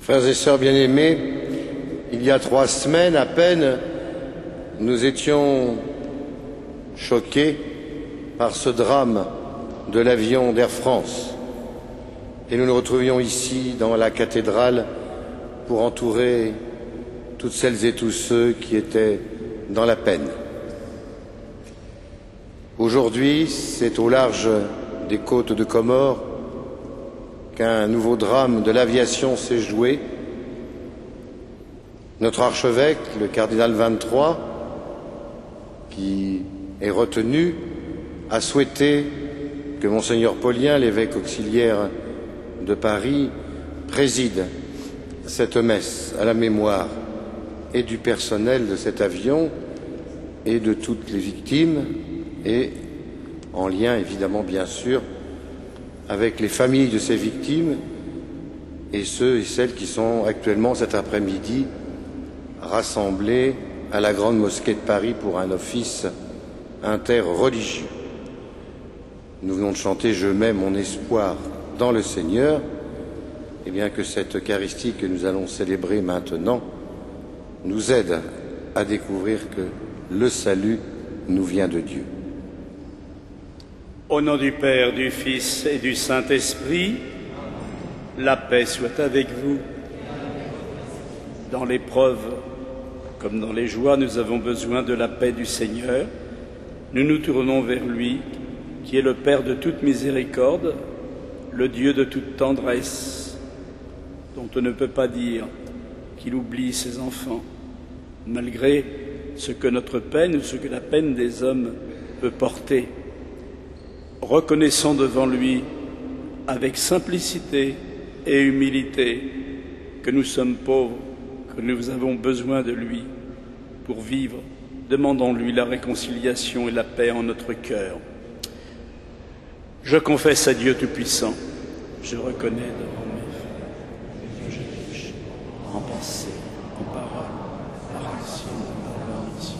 Frères et sœurs bien-aimés, il y a 3 semaines à peine, nous étions choqués par ce drame de l'avion d'Air France. Et nous nous retrouvions ici, dans la cathédrale, pour entourer toutes celles et tous ceux qui étaient dans la peine. Aujourd'hui, c'est au large des côtes de Comores qu'un nouveau drame de l'aviation s'est joué. Notre archevêque, le cardinal 23, qui est retenu, a souhaité que Monseigneur Paulien, l'évêque auxiliaire de Paris, préside cette messe à la mémoire et du personnel de cet avion et de toutes les victimes, et en lien évidemment bien sûr avec les familles de ces victimes et ceux et celles qui sont actuellement cet après-midi rassemblés à la Grande Mosquée de Paris pour un office interreligieux. Nous venons de chanter « Je mets mon espoir dans le Seigneur », et bien que cette Eucharistie que nous allons célébrer maintenant nous aide à découvrir que le salut nous vient de Dieu. Au nom du Père, du Fils et du Saint-Esprit, la paix soit avec vous. Dans l'épreuve comme dans les joies, nous avons besoin de la paix du Seigneur. Nous nous tournons vers lui, qui est le Père de toute miséricorde, le Dieu de toute tendresse, dont on ne peut pas dire qu'il oublie ses enfants, malgré ce que notre peine ou ce que la peine des hommes peut porter. Reconnaissons devant lui, avec simplicité et humilité, que nous sommes pauvres, que nous avons besoin de lui pour vivre. Demandons-lui la réconciliation et la paix en notre cœur. Je confesse à Dieu Tout-Puissant, je reconnais devant mes frères que j'ai péché en pensée, en parole, par action, par omission.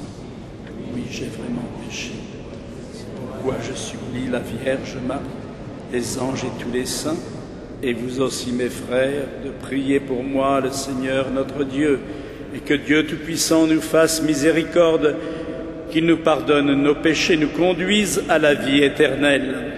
Oui, j'ai vraiment péché. C'est pourquoi je supplie la Vierge Marie, les anges et tous les saints, et vous aussi mes frères, de prier pour moi le Seigneur notre Dieu, et que Dieu Tout-Puissant nous fasse miséricorde, qu'il nous pardonne nos péchés, nous conduise à la vie éternelle.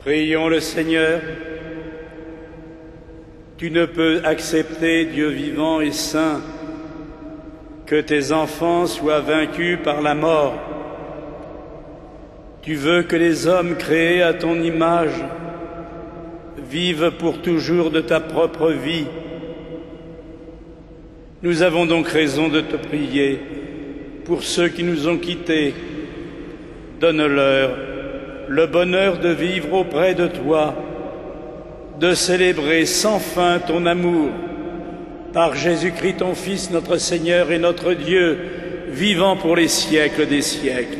Prions le Seigneur. Tu ne peux accepter, Dieu vivant et saint, que tes enfants soient vaincus par la mort. Tu veux que les hommes créés à ton image vivent pour toujours de ta propre vie. Nous avons donc raison de te prier pour ceux qui nous ont quittés. Donne-leur le bonheur de vivre auprès de toi, de célébrer sans fin ton amour, par Jésus-Christ ton Fils, notre Seigneur et notre Dieu, vivant pour les siècles des siècles.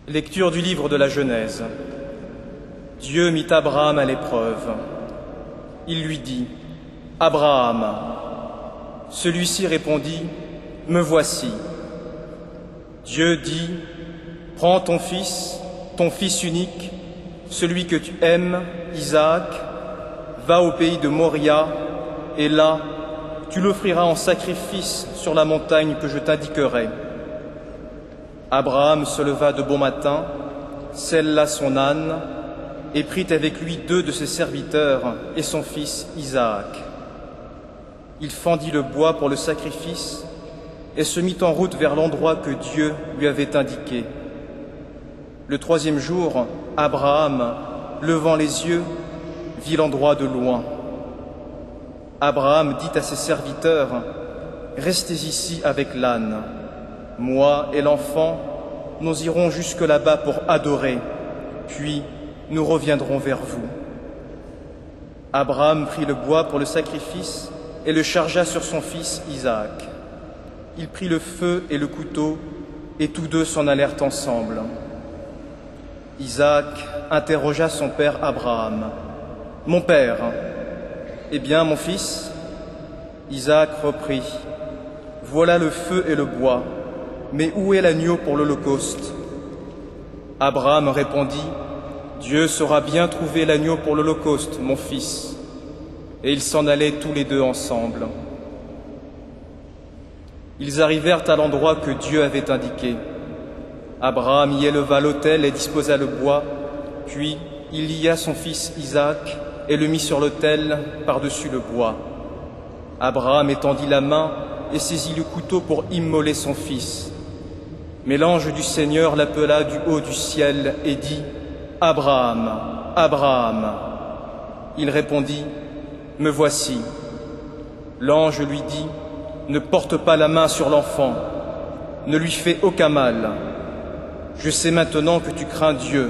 Lecture du livre de la Genèse. Dieu mit Abraham à l'épreuve. Il lui dit : « Abraham !» Celui-ci répondit : « Me voici. » Dieu dit : « Prends ton fils unique, celui que tu aimes, Isaac, va au pays de Moria, et là, tu l'offriras en sacrifice sur la montagne que je t'indiquerai. » Abraham se leva de bon matin, sella son âne, et prit avec lui 2 de ses serviteurs et son fils Isaac. Il fendit le bois pour le sacrifice et se mit en route vers l'endroit que Dieu lui avait indiqué. Le 3e jour, Abraham, levant les yeux, vit l'endroit de loin. Abraham dit à ses serviteurs : « Restez ici avec l'âne. Moi et l'enfant, nous irons jusque là-bas pour adorer, puis nous reviendrons vers vous. » Abraham prit le bois pour le sacrifice et le chargea sur son fils Isaac. Il prit le feu et le couteau, et tous 2 s'en allèrent ensemble. Isaac interrogea son père Abraham : « Mon père, eh bien, mon fils ?» Isaac reprit : « Voilà le feu et le bois. Mais où est l'agneau pour l'Holocauste ?» Abraham répondit : « Dieu saura bien trouver l'agneau pour l'Holocauste, mon fils. » Et ils s'en allaient tous les 2 ensemble. Ils arrivèrent à l'endroit que Dieu avait indiqué. Abraham y éleva l'autel et disposa le bois, puis il lia son fils Isaac et le mit sur l'autel par-dessus le bois. Abraham étendit la main et saisit le couteau pour immoler son fils. Mais l'ange du Seigneur l'appela du haut du ciel et dit : « Abraham, Abraham !» Il répondit : « Me voici. » L'ange lui dit : « Ne porte pas la main sur l'enfant, ne lui fais aucun mal. Je sais maintenant que tu crains Dieu.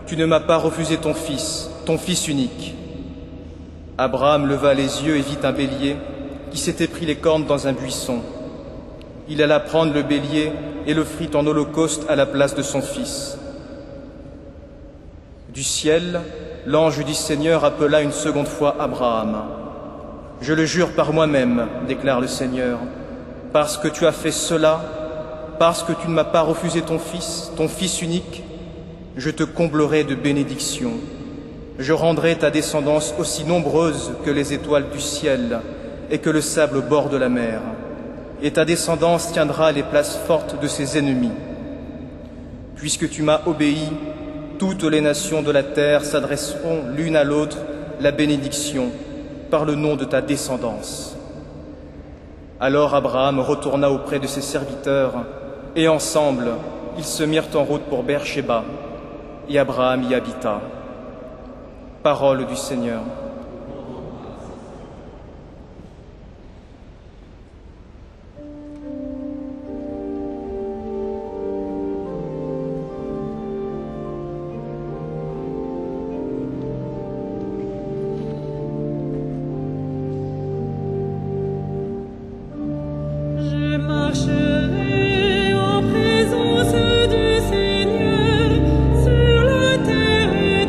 Tu ne m'as pas refusé ton fils unique. » Abraham leva les yeux et vit un bélier qui s'était pris les cornes dans un buisson. Il alla prendre le bélier et l'offrit en holocauste à la place de son fils. Du ciel, l'ange du Seigneur appela une seconde fois Abraham. « Je le jure par moi-même, déclare le Seigneur, parce que tu as fait cela, parce que tu ne m'as pas refusé ton fils unique, je te comblerai de bénédictions. Je rendrai ta descendance aussi nombreuse que les étoiles du ciel et que le sable au bord de la mer. Et ta descendance tiendra les places fortes de ses ennemis. Puisque tu m'as obéi, toutes les nations de la terre s'adresseront l'une à l'autre la bénédiction par le nom de ta descendance. » Alors Abraham retourna auprès de ses serviteurs, et ensemble, ils se mirent en route pour Beer-Shéba, et Abraham y habita. Parole du Seigneur. En présence du Seigneur, sur la terre et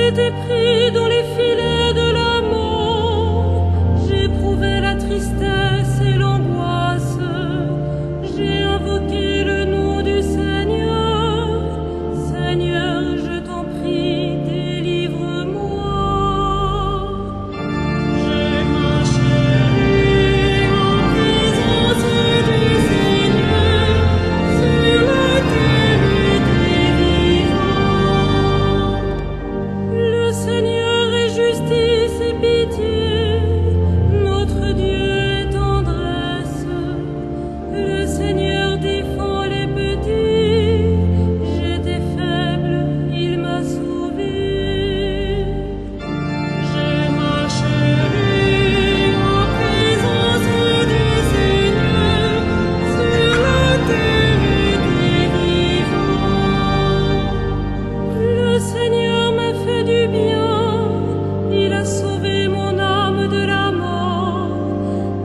été pris dans les filets de la mort. J'éprouvais la tristesse et l'angoisse. J'ai invoqué le nom du Seigneur. Seigneur, je t'en prie, délivre-moi. J'ai marché en présence du Seigneur sur la terre des vivants. Le Seigneur est justice et pitié, notre Dieu est tendresse. Le Seigneur défend les petits, j'étais faible, il m'a sauvé. J'ai marché en présence du Seigneur sur la terre des vivants. Le Seigneur m'a fait du bien, il a sauvé mon âme de la mort,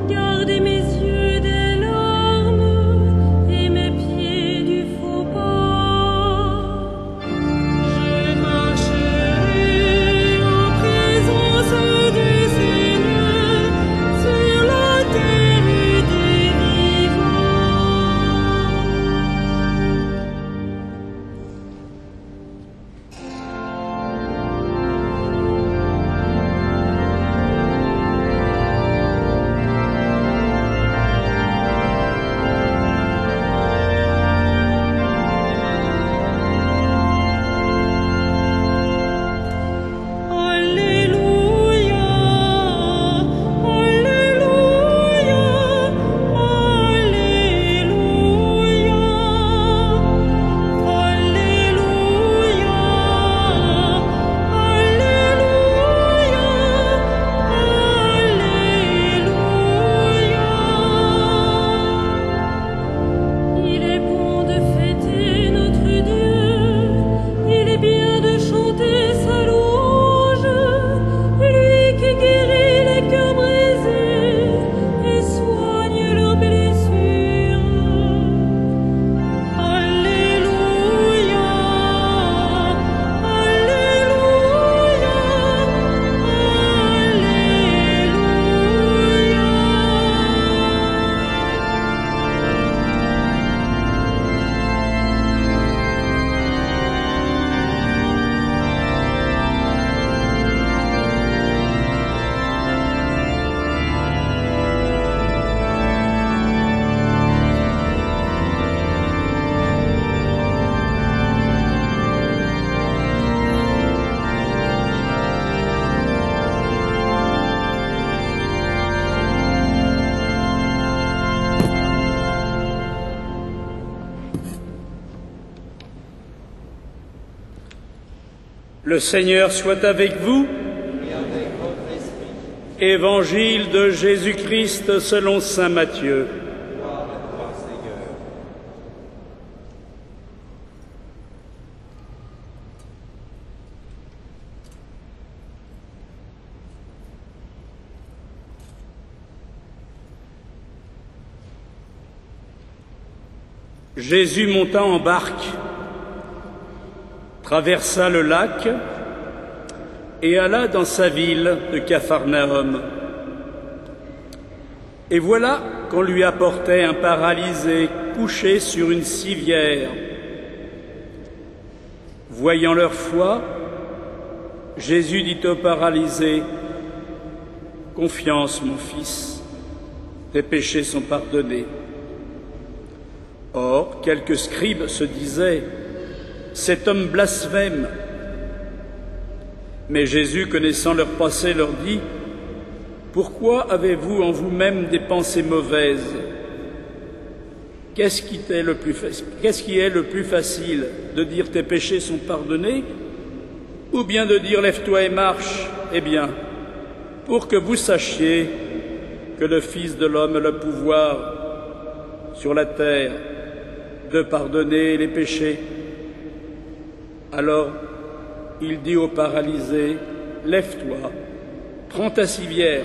gardé mes yeux des larmes et mes pieds du faux pas. J'ai marché en présence du Seigneur sur la terre des vivants. Alléluia, Alléluia, Alléluia, Alléluia, Alléluia. Il est bon de fêter notre Dieu, il est bien de chanter sa louange, lui qui guérit les cœurs brisés et soigne leurs blessures. Alléluia, Alléluia, Le Seigneur soit avec vous. Évangile de Jésus-Christ selon saint Matthieu. Jésus monta en barque, traversa le lac et alla dans sa ville de Capharnaüm. Et voilà qu'on lui apportait un paralysé couché sur une civière. Voyant leur foi, Jésus dit au paralysé : « Confiance, mon fils, tes péchés sont pardonnés. » Or, quelques scribes se disaient : « Cet homme blasphème. » Mais Jésus, connaissant leur passé, leur dit : « Pourquoi avez-vous en vous-même des pensées mauvaises ? Qu'est-ce qui est le plus facile, de dire tes péchés sont pardonnés, ou bien de dire lève-toi et marche ? Eh bien, pour que vous sachiez que le Fils de l'homme a le pouvoir sur la terre de pardonner les péchés. » Alors, il dit au paralysé : « Lève-toi, prends ta civière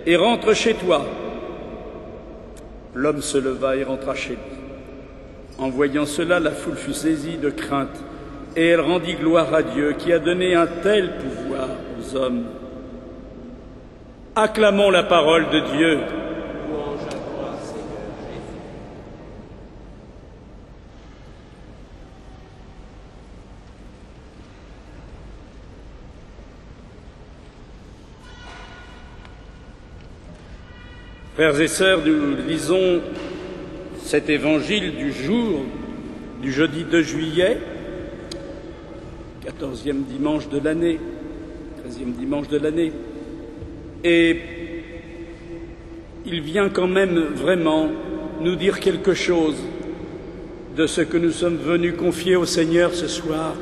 et rentre chez toi. » L'homme se leva et rentra chez lui. En voyant cela, la foule fut saisie de crainte et elle rendit gloire à Dieu qui a donné un tel pouvoir aux hommes. Acclamons la parole de Dieu. Louange à toi, Seigneur Jésus. Frères et sœurs, nous lisons cet évangile du jour du jeudi 2 juillet, 14e dimanche de l'année, 13e dimanche de l'année, et il vient quand même vraiment nous dire quelque chose de ce que nous sommes venus confier au Seigneur ce soir,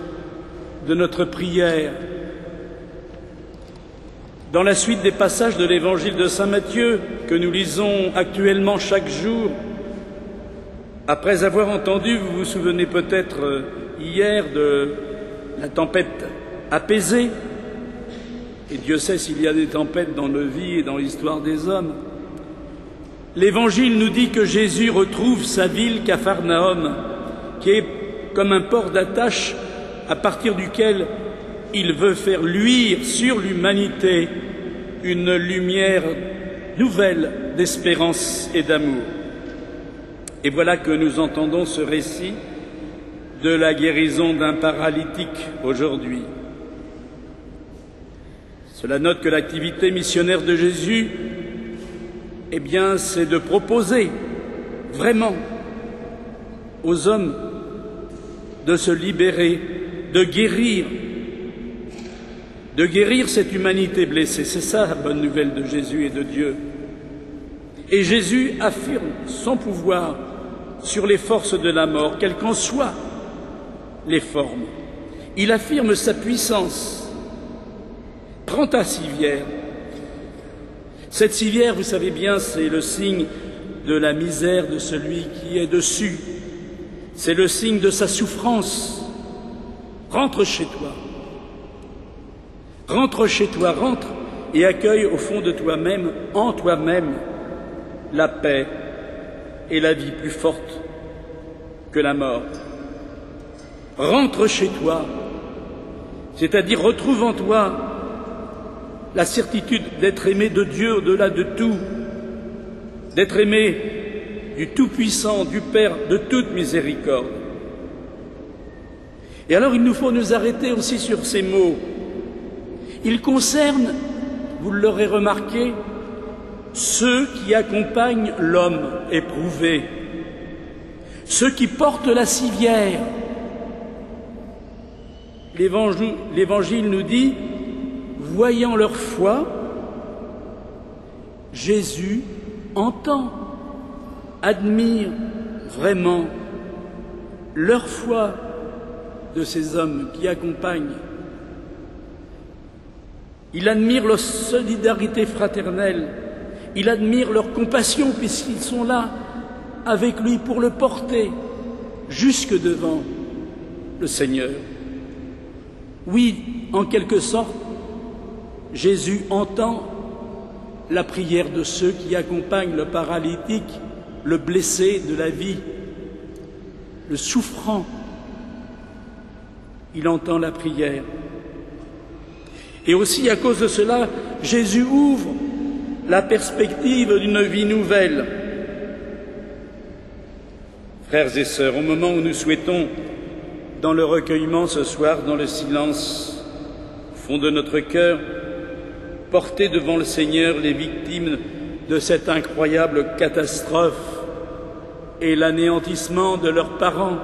de notre prière. Dans la suite des passages de l'évangile de saint Matthieu que nous lisons actuellement chaque jour, après avoir entendu, vous vous souvenez peut-être hier de la tempête apaisée, et Dieu sait s'il y a des tempêtes dans nos vies et dans l'histoire des hommes, l'Évangile nous dit que Jésus retrouve sa ville Capharnaüm, qui est comme un port d'attache à partir duquel il veut faire luire sur l'humanité une lumière nouvelle d'espérance et d'amour. Et voilà que nous entendons ce récit de la guérison d'un paralytique aujourd'hui. Cela note que l'activité missionnaire de Jésus, eh bien, c'est de proposer vraiment aux hommes de se libérer, de guérir cette humanité blessée. C'est ça la bonne nouvelle de Jésus et de Dieu. Et Jésus affirme son pouvoir sur les forces de la mort, quelles qu'en soient les formes. Il affirme sa puissance. Prends ta civière. Cette civière, vous savez bien, c'est le signe de la misère de celui qui est dessus. C'est le signe de sa souffrance. Rentre chez toi. Rentre chez toi, rentre et accueille au fond de toi-même, en toi-même, la paix et la vie plus forte que la mort. Rentre chez toi, c'est-à-dire retrouve en toi la certitude d'être aimé de Dieu au-delà de tout, d'être aimé du Tout-Puissant, du Père de toute miséricorde. Et alors il nous faut nous arrêter aussi sur ces mots. Ils concernent, vous l'aurez remarqué, ceux qui accompagnent l'homme éprouvé, ceux qui portent la civière. L'Évangile nous dit, voyant leur foi, Jésus entend, admire vraiment leur foi de ces hommes qui accompagnent. Il admire leur solidarité fraternelle, il admire leur compassion puisqu'ils sont là avec lui pour le porter jusque devant le Seigneur. Oui, en quelque sorte, Jésus entend la prière de ceux qui accompagnent le paralytique, le blessé de la vie, le souffrant. Il entend la prière. Et aussi, à cause de cela, Jésus ouvre la perspective d'une vie nouvelle. Frères et sœurs, au moment où nous souhaitons, dans le recueillement ce soir, dans le silence, au fond de notre cœur, porter devant le Seigneur les victimes de cette incroyable catastrophe et l'anéantissement de leurs parents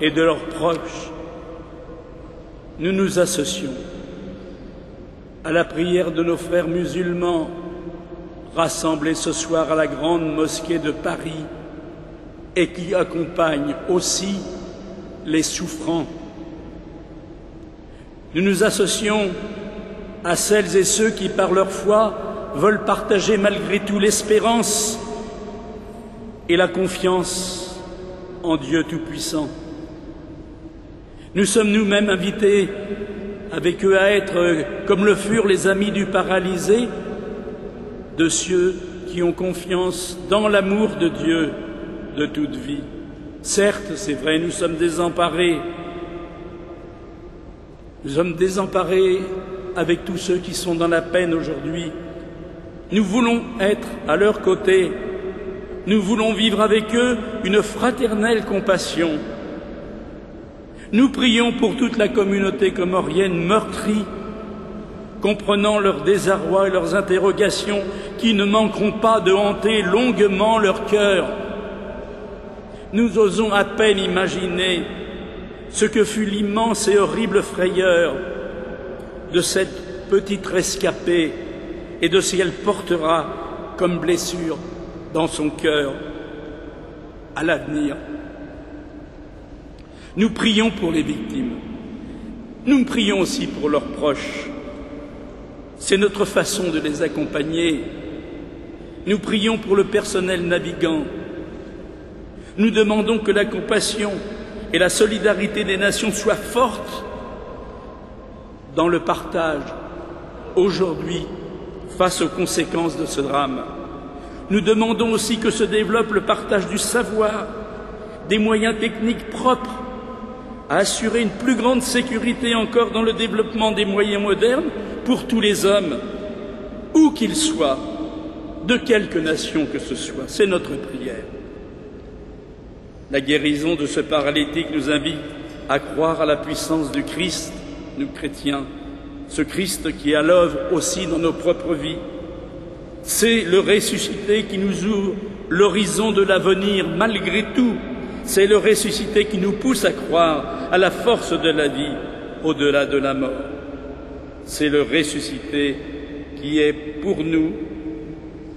et de leurs proches, nous nous associons à la prière de nos frères musulmans rassemblés ce soir à la grande mosquée de Paris et qui accompagnent aussi les souffrants. Nous nous associons à celles et ceux qui, par leur foi, veulent partager malgré tout l'espérance et la confiance en Dieu Tout-Puissant. Nous sommes nous-mêmes invités avec eux à être, comme le furent les amis du paralysé, de ceux qui ont confiance dans l'amour de Dieu de toute vie. Certes, c'est vrai, nous sommes désemparés, Nous sommes désemparés avec tous ceux qui sont dans la peine aujourd'hui. Nous voulons être à leur côté. Nous voulons vivre avec eux une fraternelle compassion. Nous prions pour toute la communauté comorienne meurtrie, comprenant leur désarroi et leurs interrogations qui ne manqueront pas de hanter longuement leur cœur. Nous osons à peine imaginer ce que fut l'immense et horrible frayeur de cette petite rescapée et de ce qu'elle portera comme blessure dans son cœur à l'avenir. Nous prions pour les victimes. Nous prions aussi pour leurs proches. C'est notre façon de les accompagner. Nous prions pour le personnel navigant. Nous demandons que la compassion et la solidarité des nations soient fortes dans le partage aujourd'hui face aux conséquences de ce drame. Nous demandons aussi que se développe le partage du savoir, des moyens techniques propres à assurer une plus grande sécurité encore dans le développement des moyens modernes pour tous les hommes, où qu'ils soient, de quelque nation que ce soit. C'est notre prière. La guérison de ce paralytique nous invite à croire à la puissance du Christ, nous chrétiens, ce Christ qui est à l'œuvre aussi dans nos propres vies. C'est le ressuscité qui nous ouvre l'horizon de l'avenir malgré tout. C'est le ressuscité qui nous pousse à croire à la force de la vie au-delà de la mort. C'est le ressuscité qui est pour nous,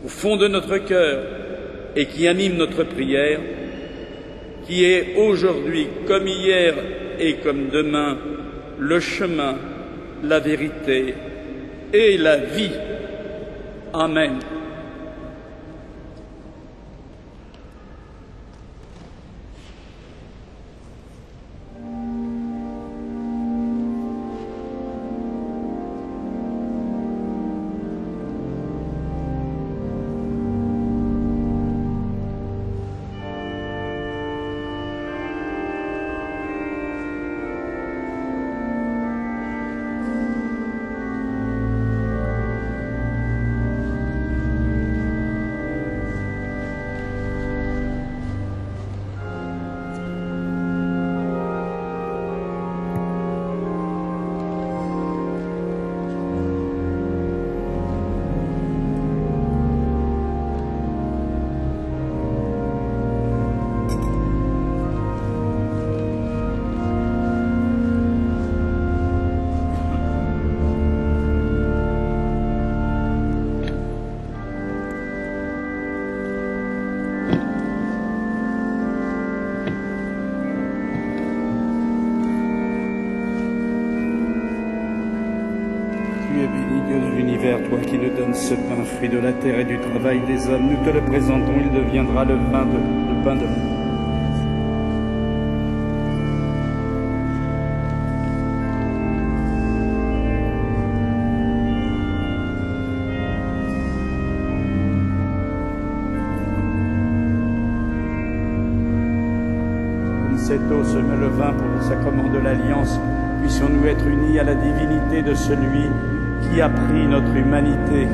au fond de notre cœur, et qui anime notre prière, qui est aujourd'hui, comme hier et comme demain, le chemin, la vérité et la vie. Amen. Toi qui nous donnes ce pain, fruit de la terre et du travail des hommes, nous te le présentons, il deviendra le pain de vie. Comme cette eau se met le vin pour le sacrement de l'Alliance, puissions-nous être unis à la divinité de celui qui a pris notre humanité.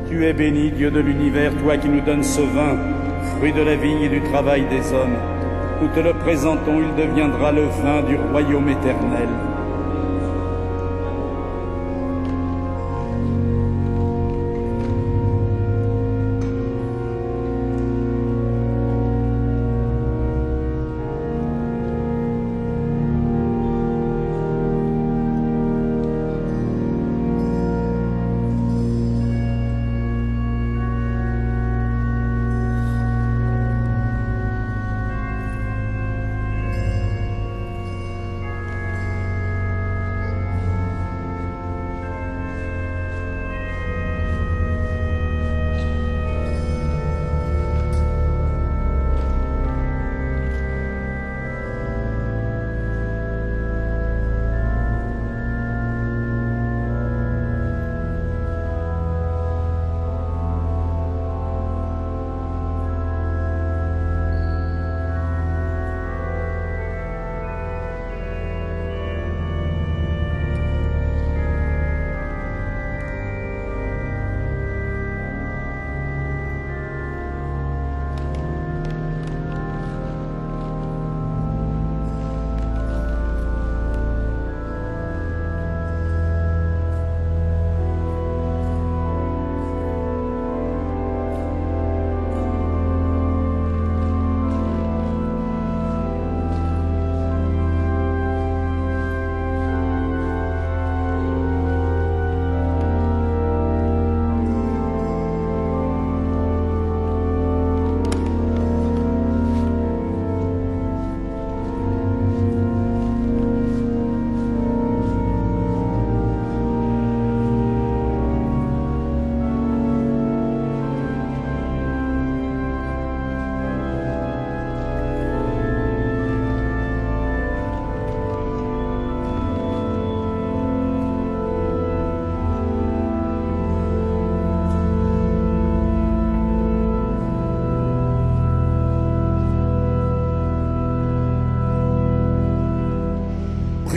Tu es béni, Dieu de l'univers, toi qui nous donnes ce vin, fruit de la vigne et du travail des hommes. Nous te le présentons, il deviendra le vin du royaume éternel.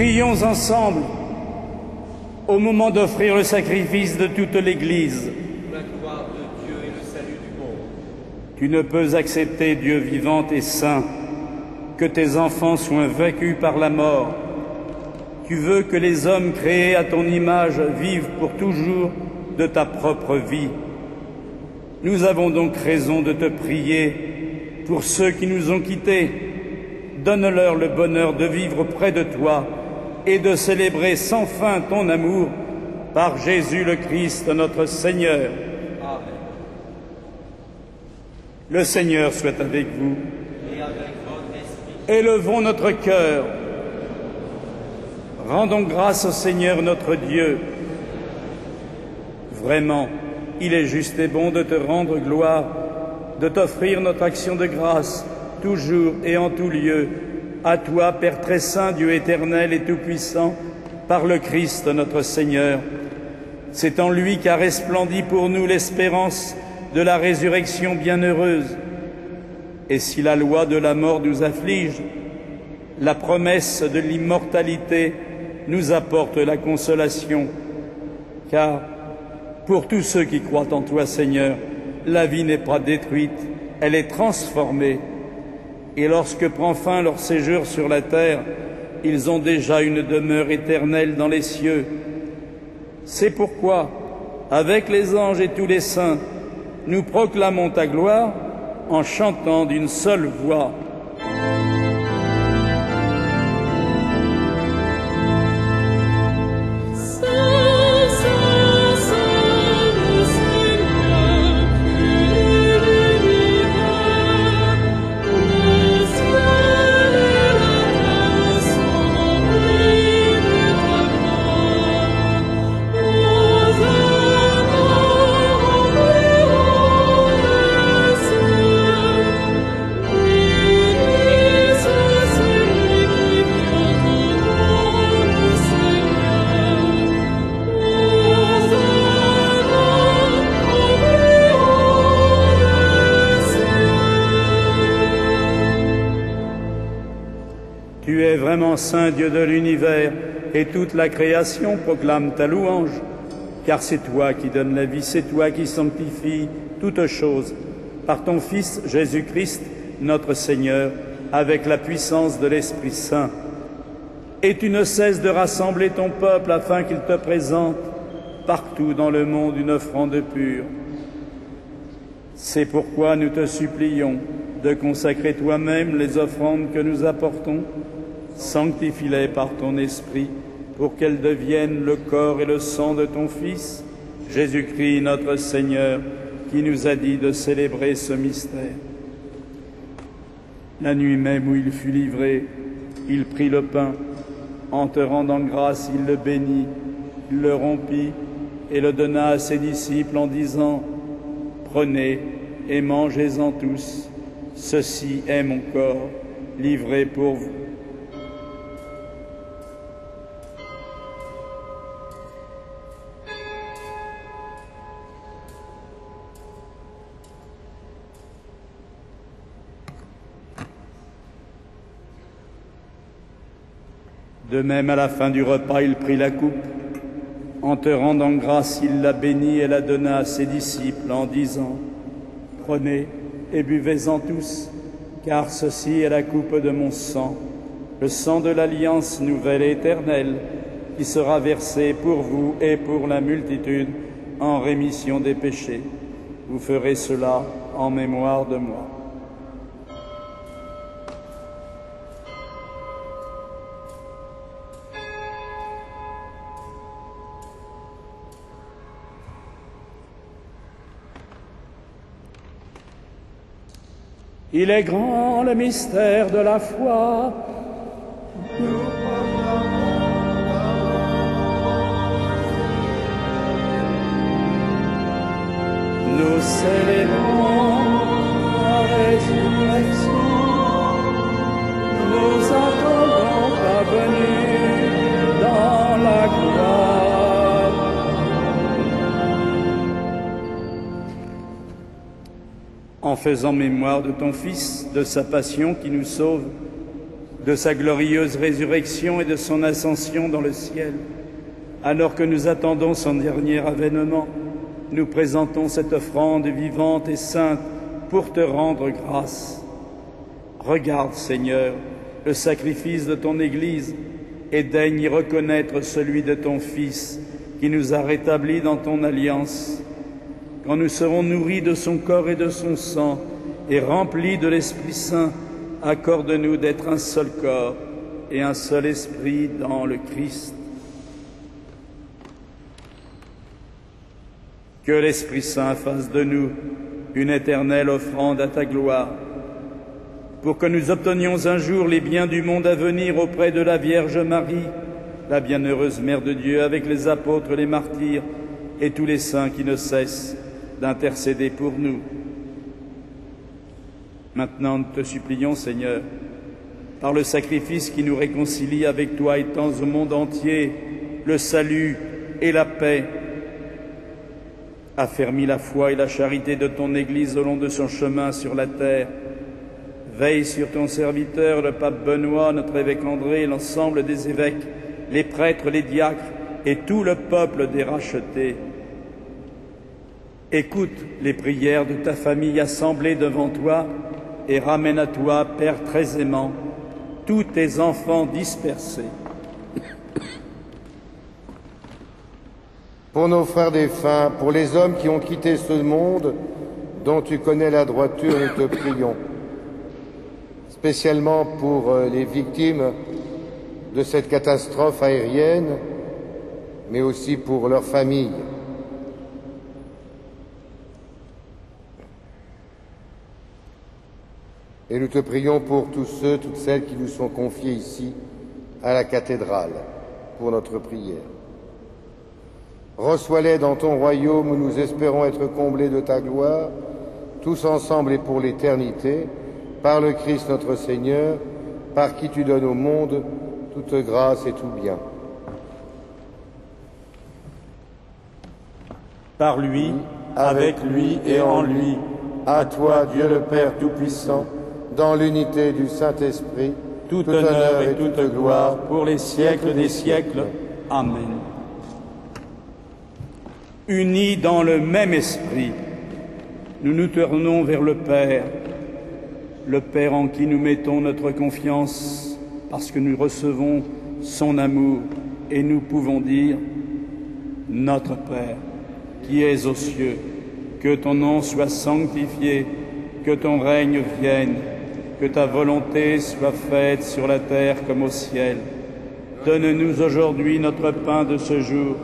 Prions ensemble au moment d'offrir le sacrifice de toute l'Église. Pour la gloire de Dieu et le salut du monde. Tu ne peux accepter, Dieu vivant et saint, que tes enfants soient vaincus par la mort. Tu veux que les hommes créés à ton image vivent pour toujours de ta propre vie. Nous avons donc raison de te prier pour ceux qui nous ont quittés. Donne-leur le bonheur de vivre près de toi et de célébrer sans fin ton amour par Jésus le Christ, notre Seigneur. Amen. Le Seigneur soit avec vous. Et avec votre esprit. Élevons notre cœur. Rendons grâce au Seigneur notre Dieu. Vraiment, il est juste et bon de te rendre gloire, de t'offrir notre action de grâce, toujours et en tout lieu, à toi, Père très saint, Dieu éternel et tout-puissant, par le Christ notre Seigneur. C'est en lui qu'a resplendi pour nous l'espérance de la résurrection bienheureuse. Et si la loi de la mort nous afflige, la promesse de l'immortalité nous apporte la consolation, car pour tous ceux qui croient en toi, Seigneur, la vie n'est pas détruite, elle est transformée. Et lorsque prend fin leur séjour sur la terre, ils ont déjà une demeure éternelle dans les cieux. C'est pourquoi, avec les anges et tous les saints, nous proclamons ta gloire en chantant d'une seule voix. Tu es vraiment saint Dieu de l'univers, et toute la création proclame ta louange, car c'est toi qui donnes la vie, c'est toi qui sanctifies toutes choses, par ton Fils Jésus-Christ, notre Seigneur, avec la puissance de l'Esprit Saint. Et tu ne cesses de rassembler ton peuple afin qu'il te présente partout dans le monde une offrande pure. C'est pourquoi nous te supplions de consacrer toi-même les offrandes que nous apportons. Sanctifie-les par ton Esprit, pour qu'elles deviennent le corps et le sang de ton Fils, Jésus-Christ notre Seigneur, qui nous a dit de célébrer ce mystère. La nuit même où il fut livré, il prit le pain. En te rendant grâce, il le bénit, il le rompit et le donna à ses disciples en disant : « Prenez et mangez-en tous. Ceci est mon corps, livré pour vous. » De même, à la fin du repas, il prit la coupe. En te rendant grâce, il la bénit et la donna à ses disciples en disant : « Prenez et buvez-en tous, car ceci est la coupe de mon sang, le sang de l'alliance nouvelle et éternelle, qui sera versé pour vous et pour la multitude en rémission des péchés. Vous ferez cela en mémoire de moi. » Il est grand le mystère de la foi. Nous célébrons la résurrection. Nous attendons ta venue dans la gloire. En faisant mémoire de ton Fils, de sa passion qui nous sauve, de sa glorieuse résurrection et de son ascension dans le ciel. Alors que nous attendons son dernier avènement, nous présentons cette offrande vivante et sainte pour te rendre grâce. Regarde, Seigneur, le sacrifice de ton Église et daigne y reconnaître celui de ton Fils qui nous a rétablis dans ton alliance. Quand nous serons nourris de son corps et de son sang et remplis de l'Esprit Saint, accorde-nous d'être un seul corps et un seul esprit dans le Christ. Que l'Esprit Saint fasse de nous une éternelle offrande à ta gloire, pour que nous obtenions un jour les biens du monde à venir auprès de la Vierge Marie, la bienheureuse Mère de Dieu, avec les apôtres, les martyrs et tous les saints qui ne cessent d'intercéder pour nous. Maintenant, nous te supplions, Seigneur, par le sacrifice qui nous réconcilie avec toi, étends au monde entier le salut et la paix. Affermis la foi et la charité de ton Église au long de son chemin sur la terre. Veille sur ton serviteur, le pape Benoît, notre évêque André, l'ensemble des évêques, les prêtres, les diacres et tout le peuple des rachetés. Écoute les prières de ta famille assemblée devant toi et ramène à toi, Père très aimant, tous tes enfants dispersés. Pour nos frères défunts, pour les hommes qui ont quitté ce monde, dont tu connais la droiture, nous te prions. Spécialement pour les victimes de cette catastrophe aérienne, mais aussi pour leurs familles. Et nous te prions pour tous ceux, toutes celles qui nous sont confiés ici, à la cathédrale, pour notre prière. Reçois-les dans ton royaume où nous espérons être comblés de ta gloire, tous ensemble et pour l'éternité, par le Christ notre Seigneur, par qui tu donnes au monde toute grâce et tout bien. Par lui, avec lui et en lui, à toi, Dieu le Père Tout-Puissant, dans l'unité du Saint-Esprit, tout honneur et toute gloire pour les siècles des siècles. Amen. Unis dans le même esprit, nous nous tournons vers le Père en qui nous mettons notre confiance, parce que nous recevons son amour, et nous pouvons dire « Notre Père, qui es aux cieux, que ton nom soit sanctifié, que ton règne vienne, que ta volonté soit faite sur la terre comme au ciel. Donne-nous aujourd'hui notre pain de ce jour.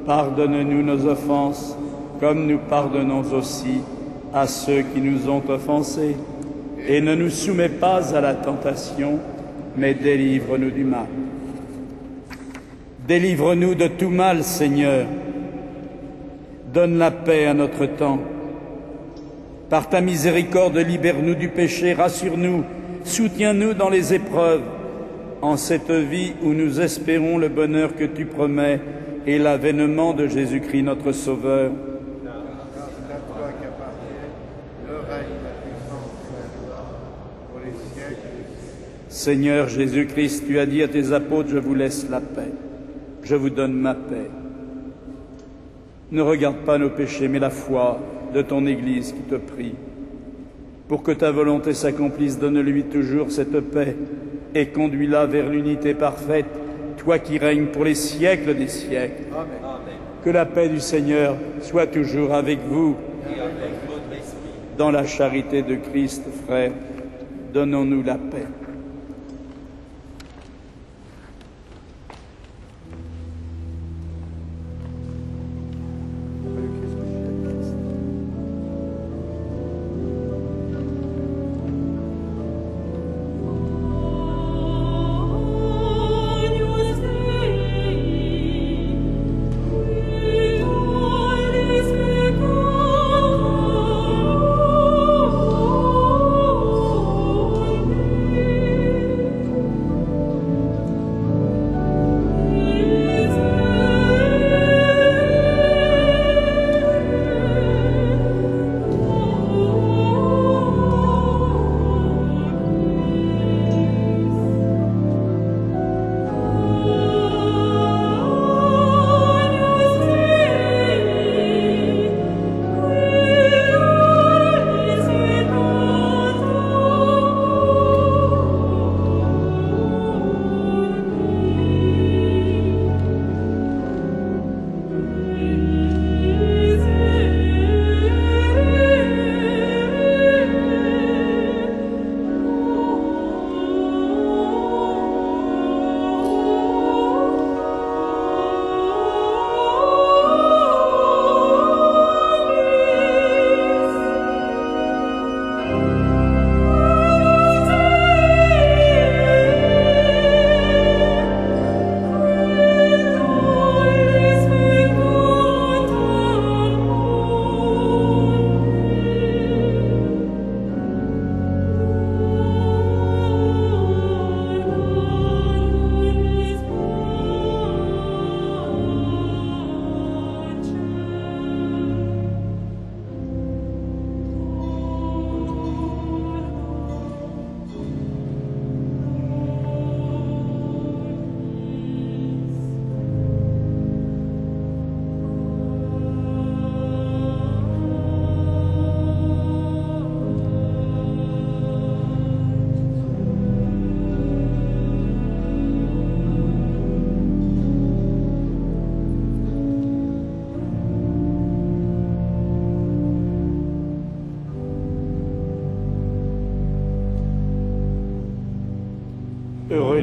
Pardonne-nous nos offenses, comme nous pardonnons aussi à ceux qui nous ont offensés. Et ne nous soumets pas à la tentation, mais délivre-nous du mal. Délivre-nous de tout mal, Seigneur. Donne la paix à notre temps. Par ta miséricorde, libère-nous du péché, rassure-nous, soutiens-nous dans les épreuves, en cette vie où nous espérons le bonheur que tu promets et l'avènement de Jésus-Christ notre Sauveur. Seigneur Jésus-Christ, tu as dit à tes apôtres, je vous laisse la paix, je vous donne ma paix. Ne regarde pas nos péchés, mais la foi de ton Église qui te prie. Pour que ta volonté s'accomplisse, donne-lui toujours cette paix et conduis-la vers l'unité parfaite, toi qui règnes pour les siècles des siècles. Amen. Que la paix du Seigneur soit toujours avec vous. Et avec votre esprit. Dans la charité de Christ, frères, donnons-nous la paix. Amen.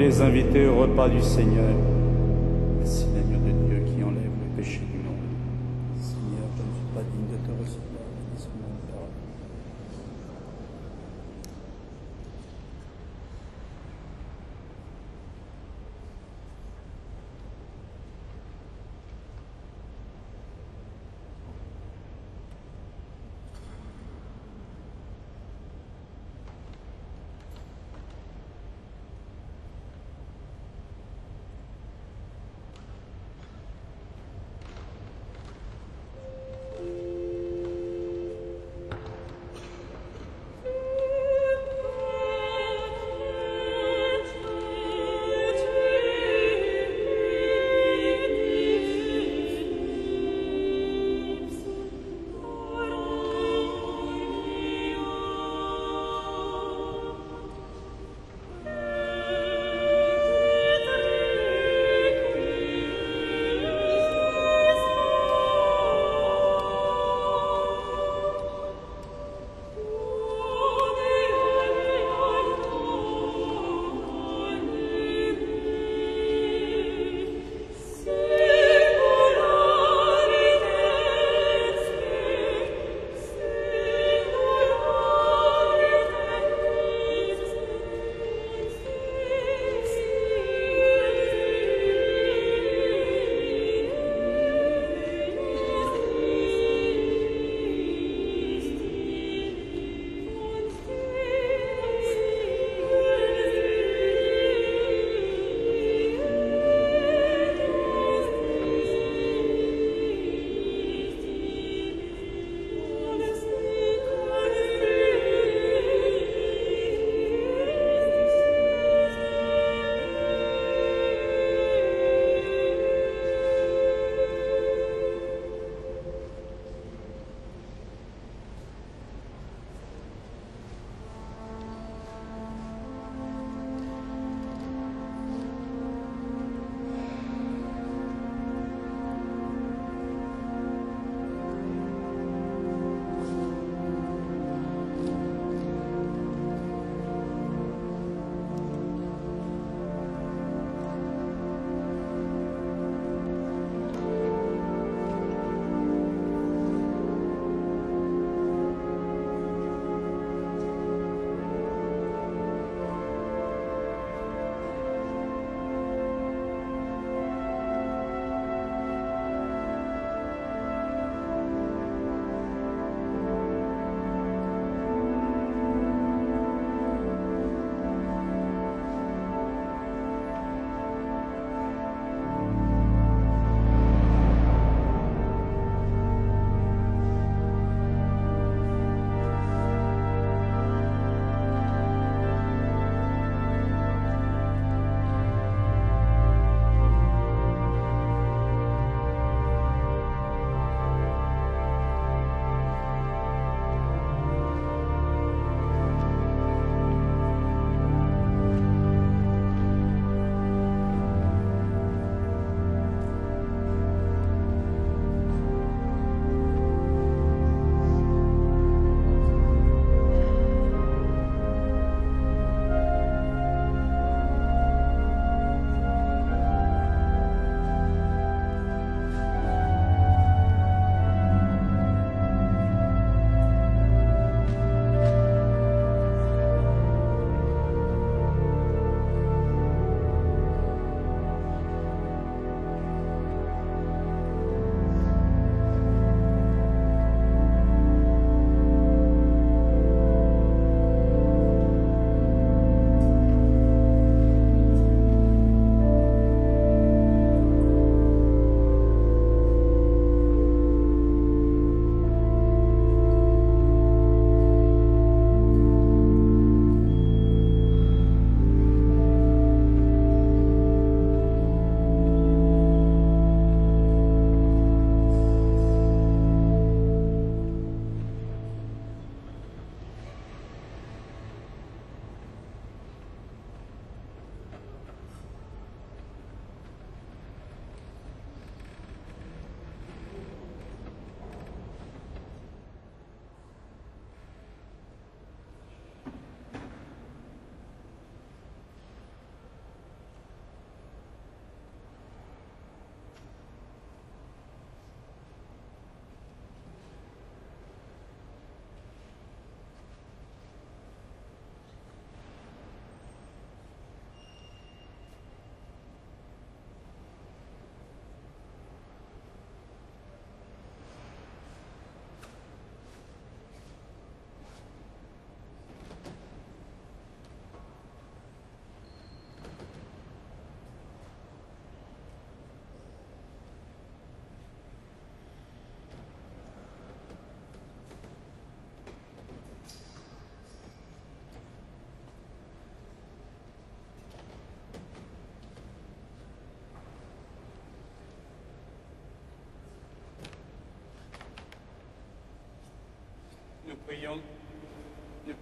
les inviter au repas du Seigneur. Merci l'agneau de Dieu qui enlève le péché du monde. Seigneur, je ne suis pas digne de te recevoir, mais seulement une parole.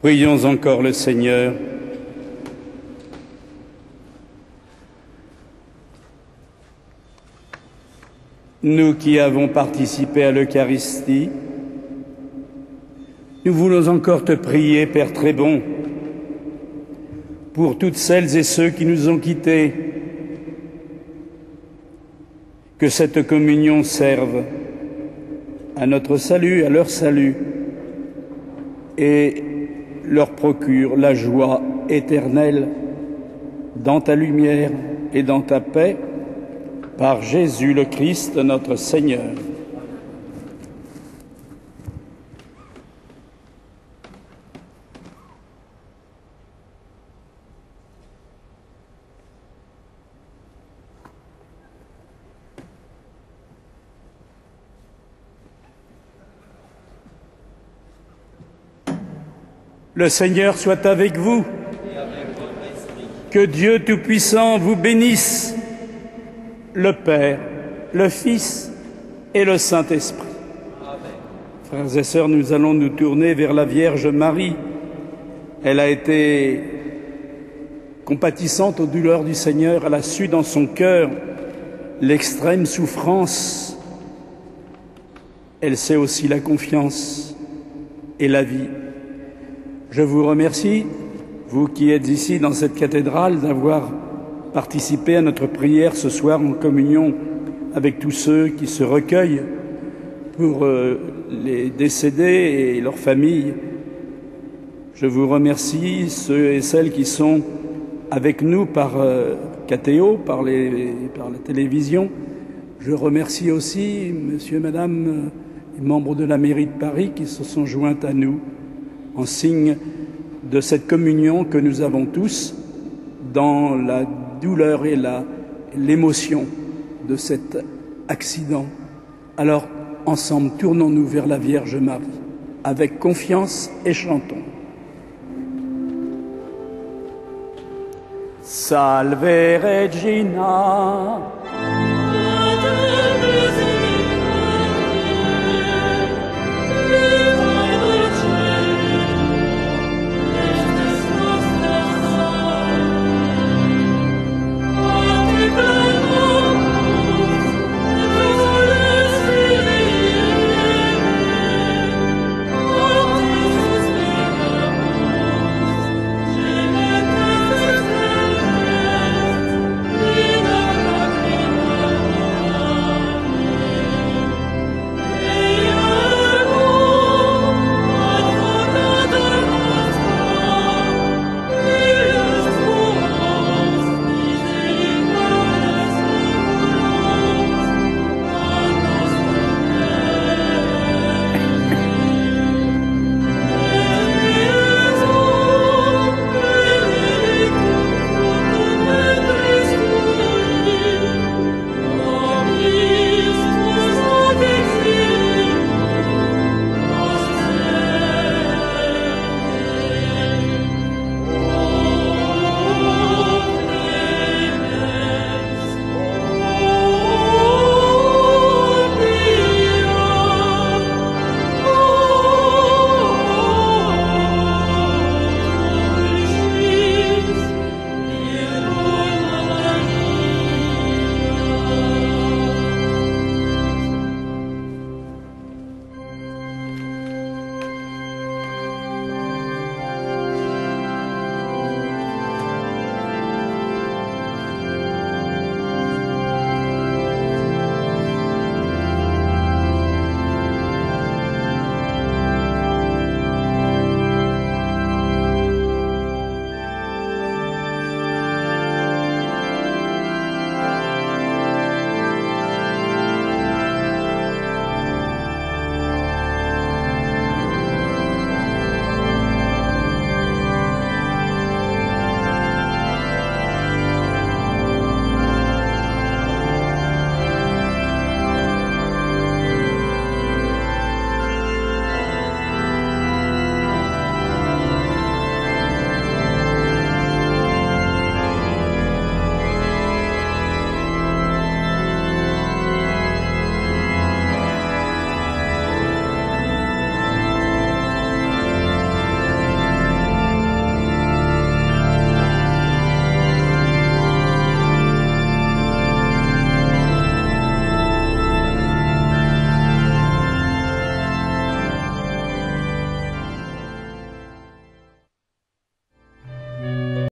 Prions encore le Seigneur. Nous qui avons participé à l'Eucharistie, nous voulons encore te prier, Père très bon, pour toutes celles et ceux qui nous ont quittés, que cette communion serve à notre salut, à leur salut, et leur procure la joie éternelle dans ta lumière et dans ta paix, par Jésus le Christ, notre Seigneur. Le Seigneur soit avec vous. Que Dieu Tout-Puissant vous bénisse, le Père, le Fils et le Saint-Esprit. Frères et sœurs, nous allons nous tourner vers la Vierge Marie. Elle a été compatissante aux douleurs du Seigneur. Elle a su dans son cœur l'extrême souffrance. Elle sait aussi la confiance et la vie. Je vous remercie, vous qui êtes ici dans cette cathédrale, d'avoir participé à notre prière ce soir en communion avec tous ceux qui se recueillent pour les décédés et leurs familles. Je vous remercie, ceux et celles qui sont avec nous par KTO, par la télévision. Je remercie aussi monsieur et madame les membres de la mairie de Paris qui se sont joints à nous en signe de cette communion que nous avons tous dans la douleur et l'émotion de cet accident. Alors, ensemble, tournons-nous vers la Vierge Marie, avec confiance et chantons. Salve Regina,